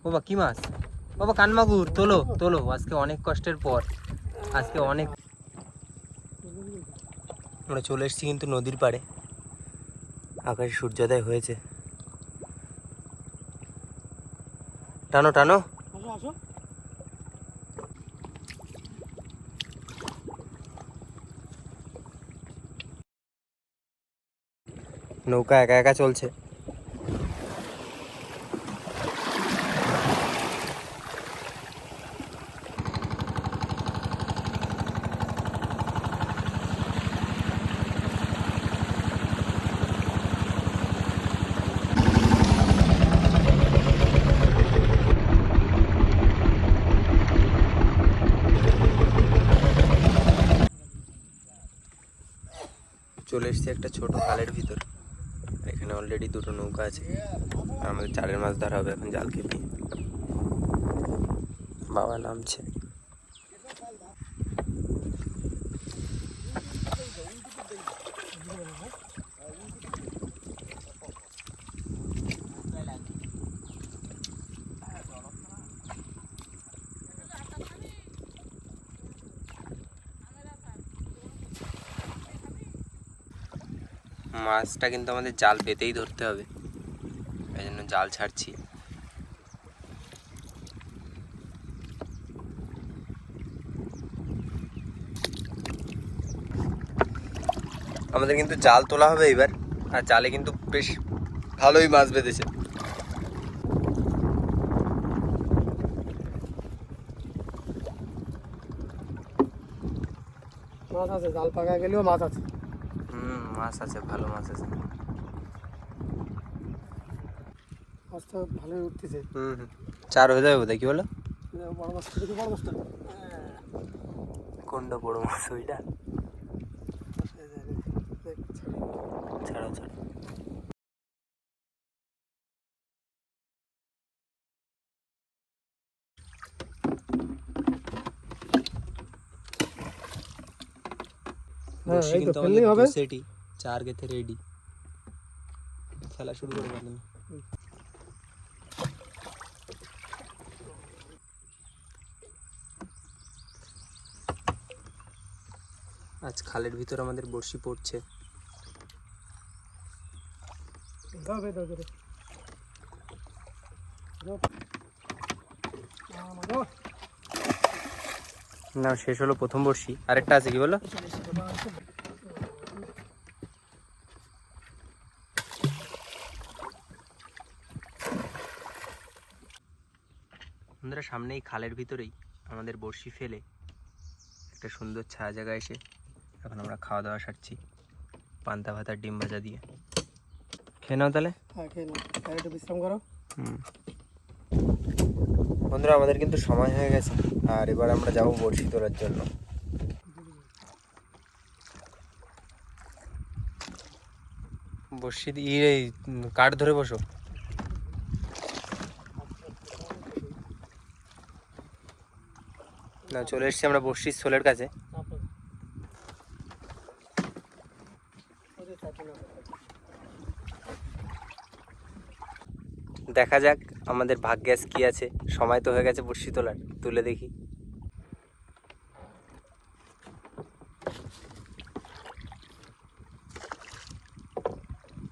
বাবা কি মাছ? বাবা কানমাগুর, তোলো তোলো, আজকে অনেক কষ্টের পর, আজকে অনেক। আমরা চলে এসেছি কিন্তু নদীর পাড়ে, আকাশে সূর্যোদয় হয়েছে। টানো টানো। নৌকা একা একা চলছে। চলে এসেছি একটা ছোট খালের ভিতর। এখানে অলরেডি দুটো নৌকা আছে, আর আমাদের চারের মাছ ধরা হবে এখন জালকে দিয়ে। বাবা নামছে। মাছটা কিন্তু আমাদের জাল পেতেই ধরতে হবে, এই জন্য জাল ছাড়ছি। আমাদের কিন্তু জাল তোলা হবে এবার, আর জালে কিন্তু বেশ ভালোই মাছ বেঁধেছে। মাছ আছে, জাল পাকা গেলেও মাছ আছে। মাছ আছে, ভালো মাছ আছে। মাছটা ভালোই উঠতেছে। চার হয়ে যাবে বোধহয়, কি বলো? বড় মাছ, বড় মাছটা কোনটা বড় মাছ? ওইটা ছাড়ো ছাড়ো। বর্ষি কিন্তু আমাদের দু সেটই, চার গেথে রেডি, খেলা শুরু করে দেবেন। আজ খালের ভিতর আমাদের বড়শি পড়ছে। না, শেষ হলো প্রথম বড়শি, আরেকটা আছে, কি বলো? বন্ধুরা, সামনেই খালের ভিতরেই আমাদের বড়শি ফেলে একটা সুন্দর ছায়া জায়গা এসে এখন আমরা খাওয়া দাওয়া সারছি পান্তা ভাত আর ডিম ভাজা দিয়ে। খেয়ে নাও তাহলে। হ্যাঁ খেয়ে নাও, একটু বিশ্রাম করো। বন্ধুরা, আমাদের কিন্তু সময় হয়ে গেছে, আর এবার আমরা যাব বড়শি তোলার জন্য। বড়শি দিয়ে কাঠ ধরে বসো। না, চলে এসেছি আমরা বড়শির ছোলের কাছে। দেখা যাক আমাদের ভাগ্যে আজ কি আছে। সময় তো হয়ে গেছে বড়শি তোলার, তুলে দেখি।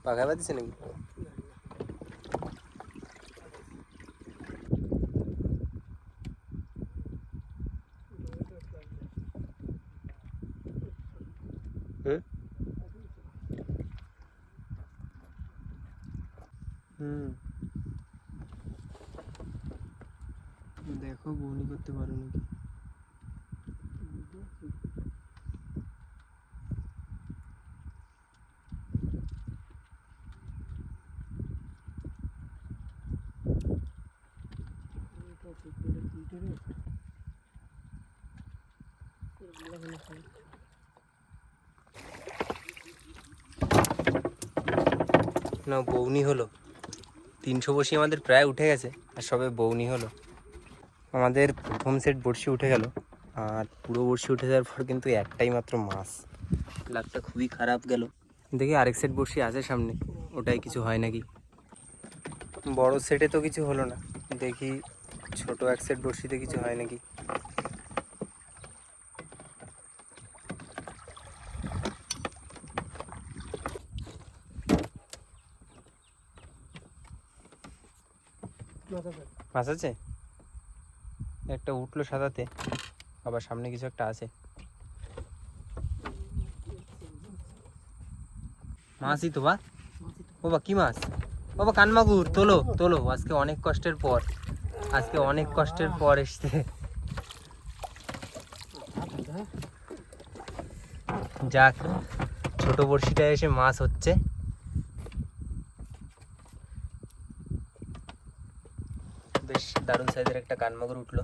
পাখা বাঁধছে নাকি? দেখো বউনি করতে পারো নাকি। না, বউনি হলো। 300 বড়শি আমাদের প্রায় উঠে গেছে, আর সবে বউনি হলো। আমাদের প্রথম সেট বড়শি উঠে গেল, আর পুরো বড়শি উঠে যাওয়ার পর কিন্তু একটাই মাত্র মাছ। লাকটা খুবই খারাপ গেল। দেখি আরেক সেট বড়শি আছে সামনে, ওটাই কিছু হয় নাকি। বড় সেটে তো কিছু হলো না, দেখি ছোট এক সেট বড়শিতে কিছু হয় নাকি। মাছ আছে। মাছ আছে, একটা উঠলো সাদাতে, আবার সামনে কিছু একটা আছে। মাছই তো বা, ও বা কি মাছ, ও বা কানমাগুর। তোলো তোলো, আজকে অনেক কষ্টের পর, আজকে অনেক কষ্টের পর এসছে। যাক, ছোট বড়শিটা এসে মাছ হচ্ছে। বেশ দারুণ সাইজের একটা কানমাগুর উঠলো।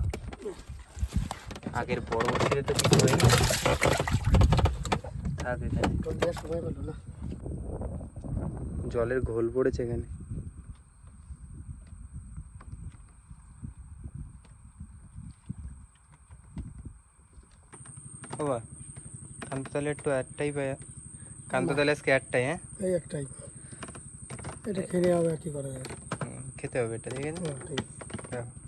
আগের বড় বড়শিতে তো কিছু হয়নি। থাক এখানে, তোর দেওয়ার সময় হলো না। জলের ঘোল পড়েছে এখানে। বাবা কান্ত তাহলে একটু একটাই পায়, কান্ত তাহলে আজকে একটাই। হ্যাঁ, এই একটাই, এটা খেলে হবে আর কি করা যাবে। খেতে হবে এটা, ঠিক আছে। ঠিক আছে। রাখো।